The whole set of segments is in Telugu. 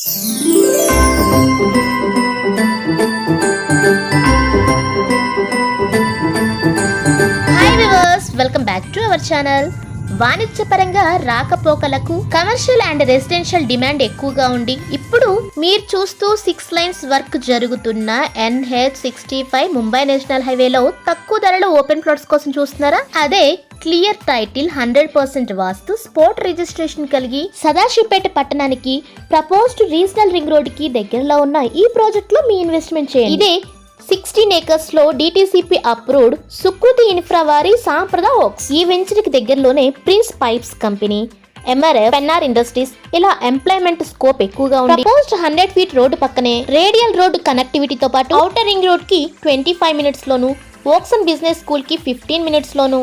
Hi viewers, welcome back to our channel. వాణిజ్యపరంగా రాకపోకలకు కమర్షియల్ అండ్ రెసిడెన్షియల్ డిమాండ్ ఎక్కువగా ఉండి ఇప్పుడు మీరు చూస్తూ 6 లైన్స్ వర్క్ జరుగుతున్న NH65 ముంబై నేషనల్ హైవేలో తక్కువ ధరలో ఓపెన్ ప్లాట్స్ కోసం చూస్తున్నారా? అదే క్లియర్ టైటిల్, 100% వాస్తు, స్పోర్ట్ రిజిస్ట్రేషన్ కలిగి సదాశివపేట పట్టణానికి ప్రపోజ్డ్ రీజనల్ రింగ్ రోడ్ కి దగ్గరలో ఉన్న ఈ ప్రాజెక్ట్ లో మీ ఇన్వెస్ట్మెంట్ చేయండి. ఇదే 16 acres లో DTCP అప్రూవ్డ్ సుకృతి ఇన్ఫ్రా వారి సాంప్రదా వర్క్స్. ఈ వెంచర్ కి దగ్గరలోనే prince pipes company, MRF, Pennar industries ఇలా ఎంప్లాయ్మెంట్ స్కోప్ ఎక్కువగా ఉంది. ప్రపోజ్డ్ 100 feet రోడ్డు పక్కనే రేడియల్ రోడ్డు కనెక్టివిటీతో పాటు ఔటర్ రింగ్ రోడ్ కి 25 minutes loan, works and business school కి 15 minutes లోను,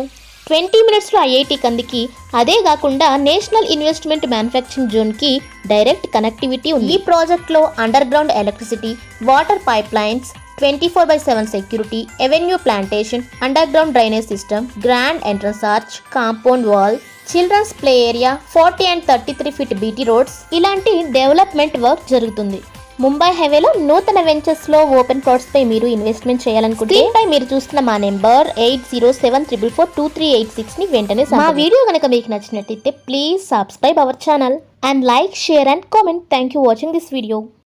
20 minutes లో IIT కందికి, అదే కాకుండా నేషనల్ ఇన్వెస్ట్మెంట్ మ్యానుఫ్యాక్చరింగ్ జోన్ కి డైరెక్ట్ కనెక్టివిటీ ఉంది. ఈ ప్రాజెక్ట్ లో underground electricity, water pipelines, 24/7 security, avenue plantation, underground drainage system, grand entrance arch, compound wall, children's play area, 40 and 33 feet BT roads ఇలాంటి డెవలప్మెంట్ వర్క్ జరుగుతుంది. ముంబై హైవేలో నూతన వెంచర్స్ లో ఓపెన్ ప్లాట్స్ పై మీరు ఇన్వెస్ట్మెంట్ చేయాలనుకుంటే పై మీరు చూస్తున్న మా నెంబర్ 8074442386 ని వెంటనే మా వీడియో కనుక మీకు నచ్చినట్లయితే please subscribe our channel and like, share and comment. Thank you watching this video.